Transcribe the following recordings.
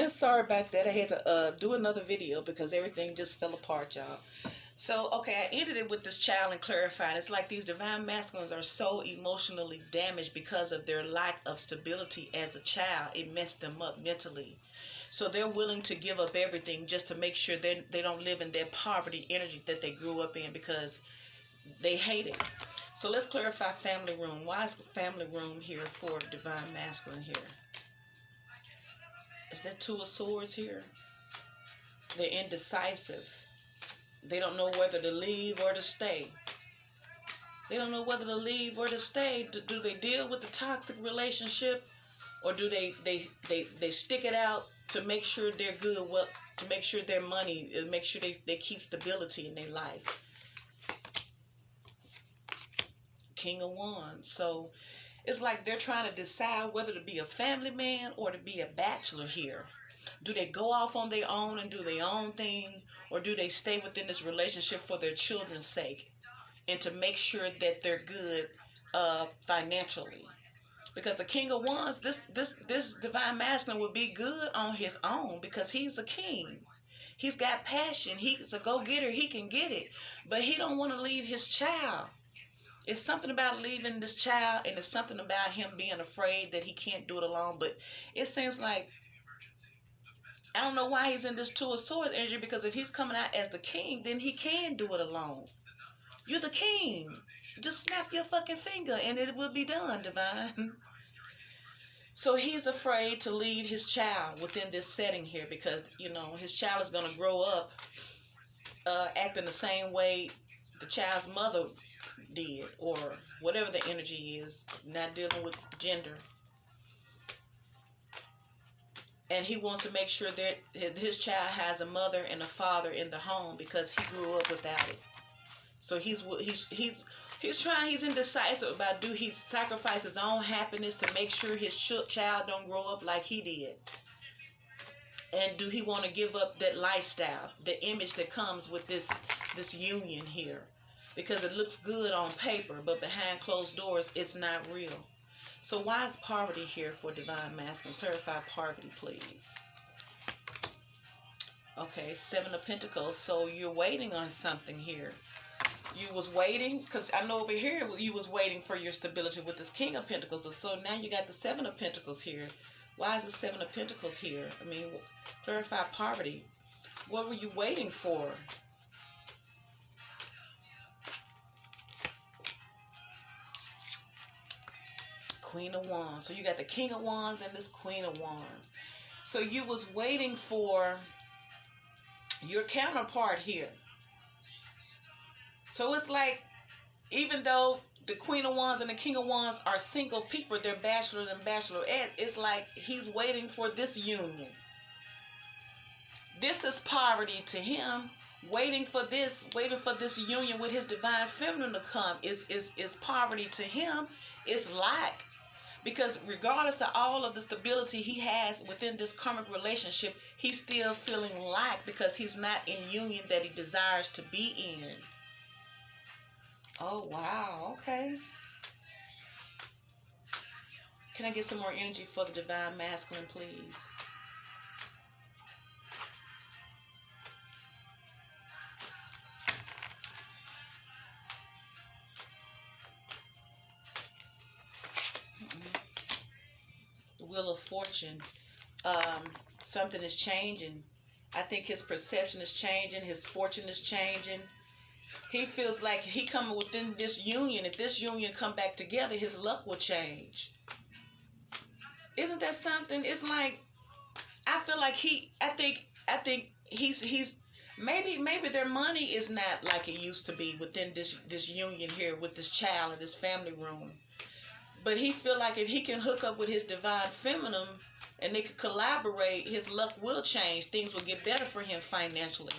Sorry about that. I had to do another video because everything just fell apart, y'all. So, okay, I ended it with this child and clarified. It's like these divine masculines are so emotionally damaged because of their lack of stability as a child. It messed them up mentally. So they're willing to give up everything just to make sure they don't live in their poverty energy that they grew up in because they hate it. So let's clarify family room. Why is family room here for divine masculine here? Is that Two of Swords here? They're indecisive. They don't know whether to leave or to stay. They don't know whether to leave or to stay. Do they deal with the toxic relationship, or do they stick it out to make sure they're good? Well, to make sure their money, make sure they keep stability in their life. King of Wands. So it's like they're trying to decide whether to be a family man or to be a bachelor here. Do they go off on their own and do their own thing, or do they stay within this relationship for their children's sake and to make sure that they're good financially? Because the King of Wands, this divine masculine would be good on his own because he's a king. He's got passion. He's a go-getter. He can get it, but he don't want to leave his child. It's something about leaving this child, and it's something about him being afraid that he can't do it alone. But it seems like, I don't know why he's in this Two of Swords energy, because if he's coming out as the king, then he can do it alone. You're the king. Just snap your fucking finger and it will be done, divine. So he's afraid to leave his child within this setting here because, his child is going to grow up acting the same way the child's mother did, or whatever the energy is, not dealing with gender. And he wants to make sure that his child has a mother and a father in the home because he grew up without it. So he's trying. He's indecisive about, do he sacrifice his own happiness to make sure his child don't grow up like he did, and do he want to give up that lifestyle, the image that comes with this union here, because it looks good on paper, but behind closed doors, it's not real. So why is poverty here for divine masculine? Clarify poverty, please. Okay, Seven of Pentacles. So you're waiting on something here. You was waiting, because I know over here you was waiting for your stability with this King of Pentacles. So now you got the Seven of Pentacles here. Why is the Seven of Pentacles here? I mean, clarify poverty. What were you waiting for? Queen of Wands. So you got the King of Wands and this Queen of Wands. So you was waiting for your counterpart here. So it's like, even though the Queen of Wands and the King of Wands are single people, they're bachelors and bachelorette, it's like he's waiting for this union. This is poverty to him. Waiting for this union with his divine feminine to come is poverty to him. It's lack. Because regardless of all of the stability he has within this karmic relationship, he's still feeling lack because he's not in union that he desires to be in. Oh, wow. Okay. Can I get some more energy for the divine masculine, please? Wheel of Fortune. Something is changing. I think his perception is changing. His fortune is changing. He feels like he coming within this union. If this union come back together, his luck will change. Isn't that something? It's like, I feel like I think he's maybe their money is not like it used to be within this union here with this child in this family room. But he feel like if he can hook up with his divine feminine and they could collaborate, his luck will change. Things will get better for him financially.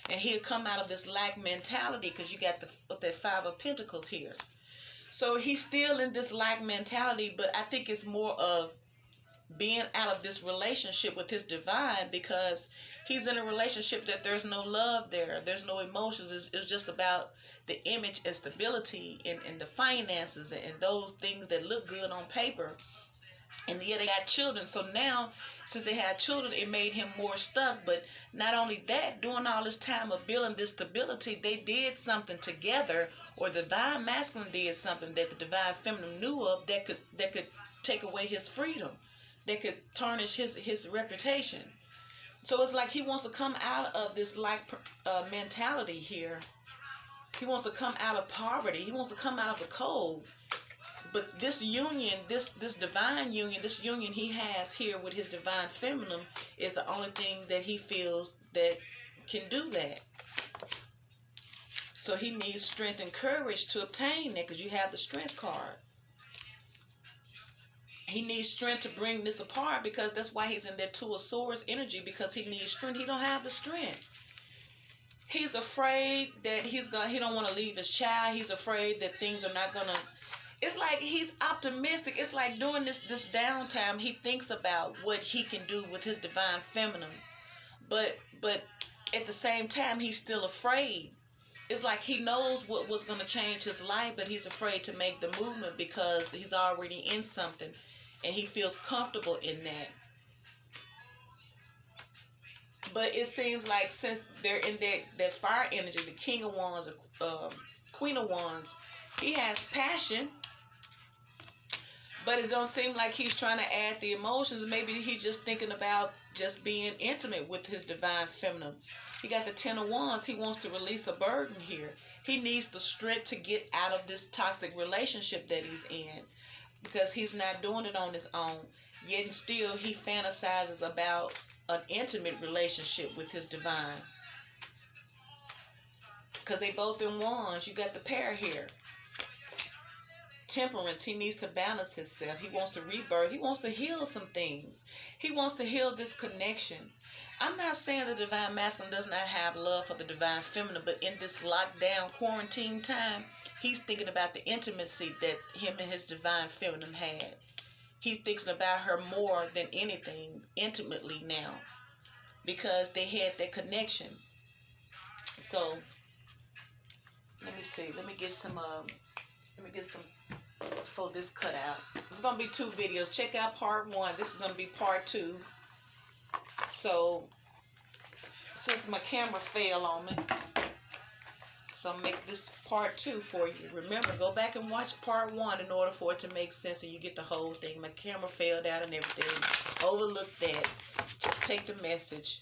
And he'll come out of this lack mentality because you got that Five of Pentacles here. So he's still in this lack mentality, but I think it's more of being out of this relationship with his divine, because he's in a relationship that there's no love there. There's no emotions. It's just about the image and stability and the finances and those things that look good on paper. And yet they got children. So now since they had children, it made him more stuck. But not only that, during all this time of building this stability, they did something together, or the divine masculine did something that the divine feminine knew of, that could take away his freedom, that could tarnish his reputation. So it's like he wants to come out of this mentality here. He wants to come out of poverty. He wants to come out of the cold. But this union, this divine union, this union he has here with his divine feminine is the only thing that he feels that can do that. So he needs strength and courage to obtain that, because you have the strength card. He needs strength to bring this apart, because that's why he's in that Two of Swords energy, because he needs strength. He don't have the strength. He's afraid that he don't want to leave his child. He's afraid that things are not gonna. It's like he's optimistic. It's like during this downtime, he thinks about what he can do with his divine feminine, but at the same time, he's still afraid. It's like he knows what was going to change his life, but he's afraid to make the movement because he's already in something, and he feels comfortable in that. But it seems like since they're in that fire energy, the King of Wands, Queen of Wands, he has passion, but it don't seem like he's trying to add the emotions. Maybe he's just thinking about just being intimate with his divine feminine. He got the Ten of Wands. He wants to release a burden here. He needs the strength to get out of this toxic relationship that he's in, because he's not doing it on his own. Yet and still, he fantasizes about an intimate relationship with his divine. Because they both in wands. You got the pair here. Temperance. He needs to balance himself. He wants to rebirth. He wants to heal some things. He wants to heal this connection. I'm not saying the divine masculine does not have love for the divine feminine, but in this lockdown quarantine time, he's thinking about the intimacy that him and his divine feminine had. He's thinking about her more than anything, intimately now, because they had that connection. So let me see. Let me get some for this cutout. It's gonna be 2 videos. Check out part 1. This is gonna be part 2. So since my camera fell on me, so I'll make this part 2 for you. Remember, go back and watch part 1 in order for it to make sense and you get the whole thing. My camera fell down and everything. Overlook that. Just take the message.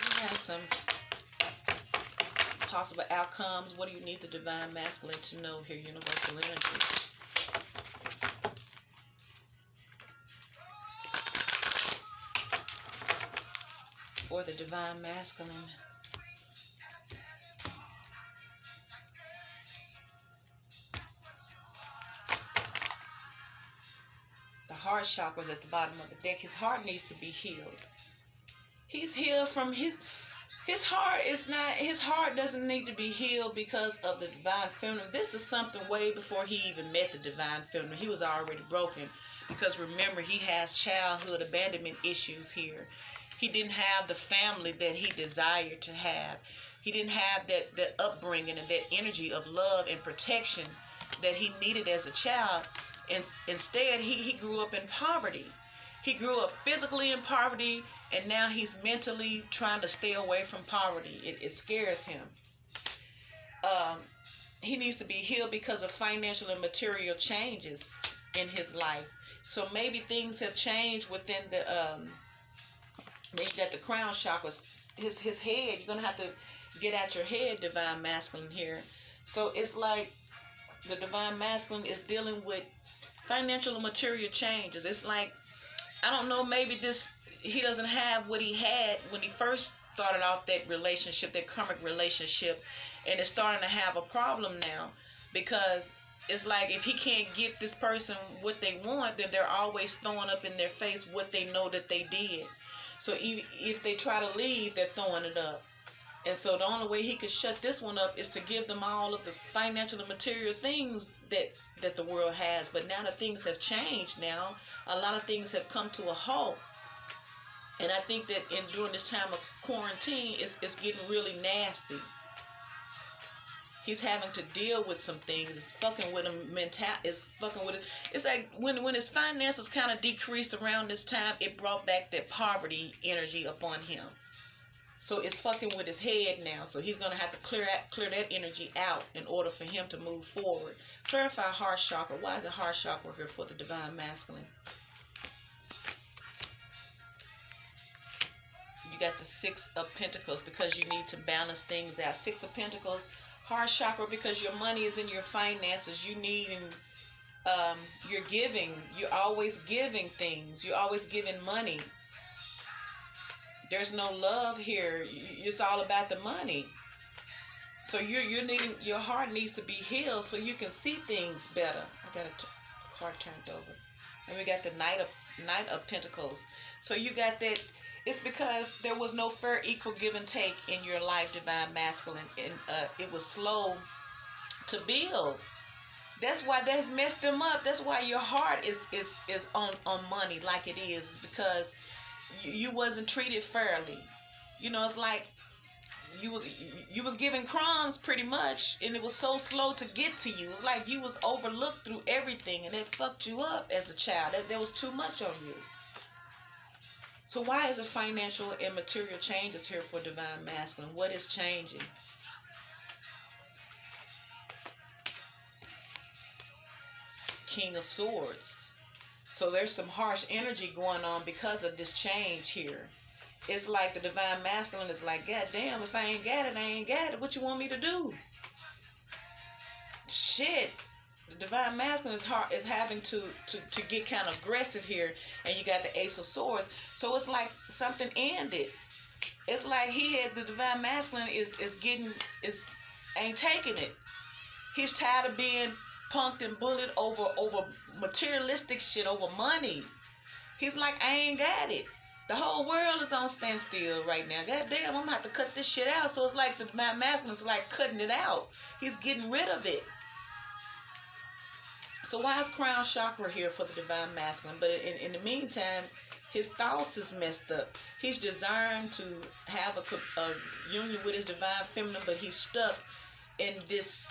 We have some possible outcomes. What do you need the divine masculine to know here, universal energy? For the divine masculine. The heart chakra is at the bottom of the deck. His heart needs to be healed. He's healed from his heart is not, his heart doesn't need to be healed because of the divine feminine. This is something way before he even met the divine feminine. He was already broken, because remember, he has childhood abandonment issues here. He didn't have the family that he desired to have. He didn't have that upbringing and that energy of love and protection that he needed as a child. And instead, he grew up in poverty. He grew up physically in poverty, and now he's mentally trying to stay away from poverty. It scares him. He needs to be healed because of financial and material changes in his life. So maybe things have changed within the... Then you got the crown chakra, his head. You're going to have to get out your head, divine masculine here. So it's like the divine masculine is dealing with financial and material changes. It's like, I don't know, maybe he doesn't have what he had when he first started off that relationship, that karmic relationship, and it's starting to have a problem now, because it's like if he can't get this person what they want, then they're always throwing up in their face what they know that they did. So if they try to leave, they're throwing it up. And so the only way he could shut this one up is to give them all of the financial and material things that the world has. But now that things have changed now, a lot of things have come to a halt. And I think that during this time of quarantine, it's getting really nasty. He's having to deal with some things. It's fucking with him it's fucking with it. It's like when his finances kind of decreased around this time, it brought back that poverty energy upon him. So it's fucking with his head now. So he's gonna have to clear that energy out in order for him to move forward. Clarify heart chakra. Why is the heart chakra here for the divine masculine? You got the Six of Pentacles because you need to balance things out. Six of Pentacles, heart chakra, because your money is in your finances. You need and you're giving. You're always giving things. You're always giving money. There's no love here. It's all about the money. So your heart needs to be healed so you can see things better. I got a card turned over. And we got the Knight of Pentacles. So you got that. It's because there was no fair, equal give and take in your life, divine masculine, and it was slow to build. That's why that's messed them up. That's why your heart is on money like it is, because you wasn't treated fairly. You know, it's like you was given crumbs pretty much, and it was so slow to get to you. It's like you was overlooked through everything, and it fucked you up as a child. There was too much on you. So why is it financial and material changes here for divine masculine? What is changing? King of Swords. So there's some harsh energy going on because of this change here. It's like the divine masculine is like, God damn, if I ain't got it, I ain't got it. What you want me to do? Shit. The divine masculine is having to get kind of aggressive here, and you got the Ace of Swords. So it's like something ended. It's like the divine masculine ain't taking it. He's tired of being punked and bullied over materialistic shit, over money. He's like, I ain't got it. The whole world is on standstill right now. God damn, I'm gonna have to cut this shit out. So it's like the divine masculine's like cutting it out. He's getting rid of it. So why is crown chakra here for the divine masculine? But in the meantime, his thoughts is messed up. He's designed to have a union with his divine feminine, but he's stuck in this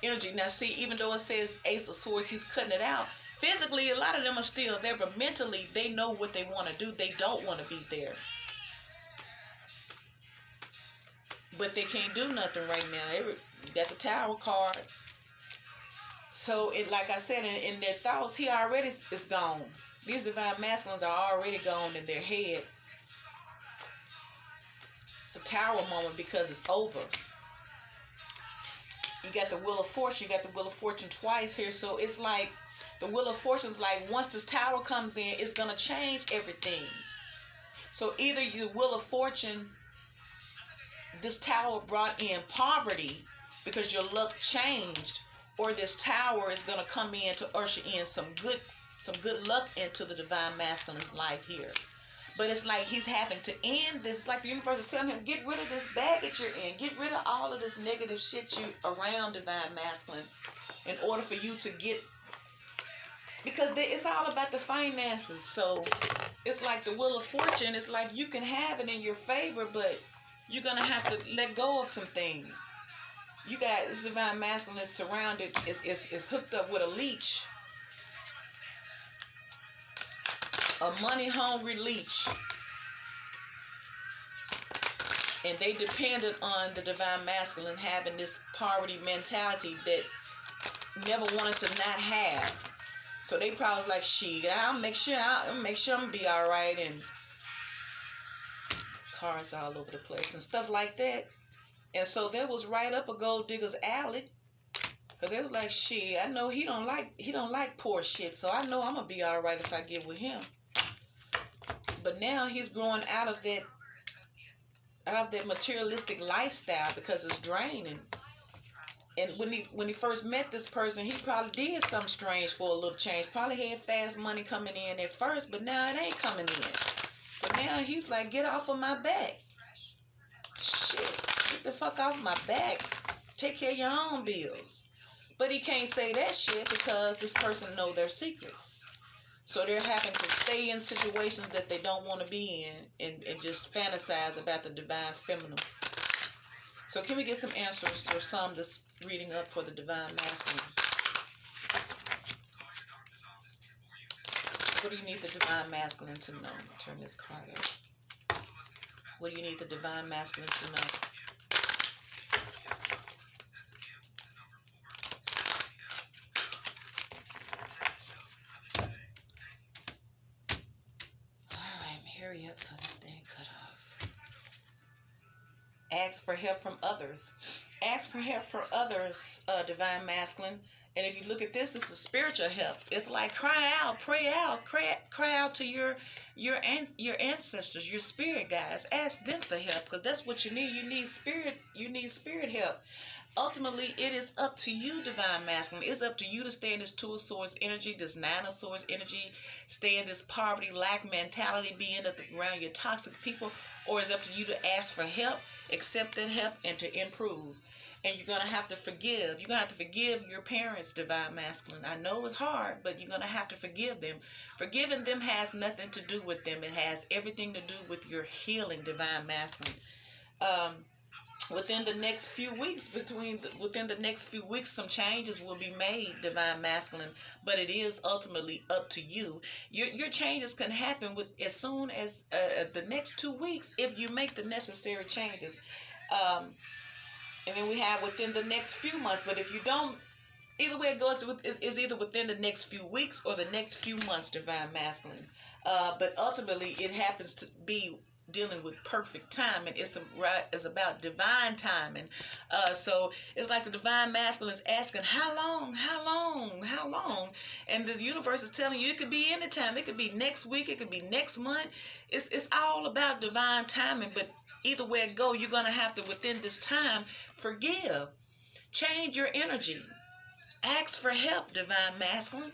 energy. Now see, even though it says Ace of Swords, he's cutting it out. Physically, a lot of them are still there, but mentally, they know what they want to do. They don't want to be there. But they can't do nothing right now. You got the Tower card. So, like I said, in their thoughts, he already is gone. These divine masculines are already gone in their head. It's a Tower moment because it's over. You got the Wheel of Fortune. You got the Wheel of Fortune twice here. So, it's like the Wheel of Fortune's like, once this Tower comes in, it's going to change everything. So, either you Wheel of Fortune, this Tower brought in poverty because your luck changed, or this Tower is going to come in to usher in some good luck into the divine masculine's life here. But it's like he's having to end this. It's like the universe is telling him, get rid of this baggage you're in. Get rid of all of this negative shit you around divine masculine in order for you to get, because it's all about the finances. So it's like the Wheel of Fortune. It's like you can have it in your favor, but you're going to have to let go of some things. You got this divine masculine is surrounded, is hooked up with a leech. A money-hungry leech. And they depended on the divine masculine having this poverty mentality that never wanted to not have. So they probably like, shit, I'll make sure I'm gonna be all right, and cars all over the place and stuff like that. And so that was right up a gold digger's alley, because they was like, shit, I know he don't like poor shit, so I know I'm gonna be all right if I get with him. But now he's growing out of that materialistic lifestyle because it's draining. And when he first met this person, he probably did something strange for a little change. Probably had fast money coming in at first, but now it ain't coming in. So now he's like, get off of my back. Shit, get the fuck off my back. Take care of your own bills. But he can't say that shit because this person know their secrets. So they're having to stay in situations that they don't want to be in and just fantasize about the divine feminine. So can we get some answers to some of this reading up for the divine masculine. What do you need the divine masculine to know? Turn this card up. What do you need the divine masculine to know? Alright, hurry up for this thing cut off. Ask for help from others. Ask for help from others, divine masculine. And if you look at this is spiritual help. It's like cry out, pray out, cry out to your ancestors, your spirit guides. Ask them for help, because that's what you need. You need spirit help. Ultimately, it is up to you, divine masculine. It's up to you to stay in this two of swords energy, this nine of swords energy, stay in this poverty, lack mentality, being around your toxic people, or it's up to you to ask for help, accept that help, and to improve. And you're going to have to forgive. You're going to have to forgive your parents, divine masculine. I know it's hard, but you're going to have to forgive them. Forgiving them has nothing to do with them. It has everything to do with your healing, divine masculine. Within the next few weeks, some changes will be made, divine masculine. But it is ultimately up to you. Your changes can happen as soon as the next 2 weeks if you make the necessary changes. And then we have within the next few months. But if you don't, either way it goes, is either within the next few weeks or the next few months, divine masculine. But ultimately, it happens to be dealing with perfect time, and it's about divine timing. So it's like the divine masculine is asking, how long, and the universe is telling you it could be any time. It could be next week, it could be next month. It's all about divine timing. But either way it go, you're gonna have to, within this time, forgive, change your energy, ask for help, divine masculine,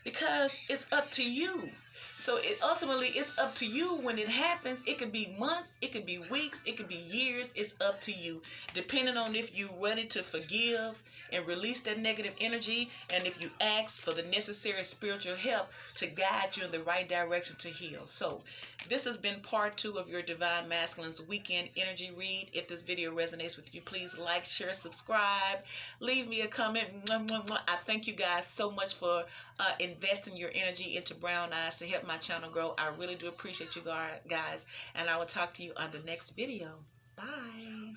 because it's up to you. So ultimately, it's up to you when it happens. It could be months, it could be weeks, it could be years. It's up to you, depending on if you're ready to forgive and release that negative energy, and if you ask for the necessary spiritual help to guide you in the right direction to heal. So this has been part 2 of your Divine Masculine's weekend energy read. If this video resonates with you, please like, share, subscribe, leave me a comment. I thank you guys so much for investing your energy into Brown Eyes to help my channel grow. I really do appreciate you guys, and I will talk to you on the next video. Bye.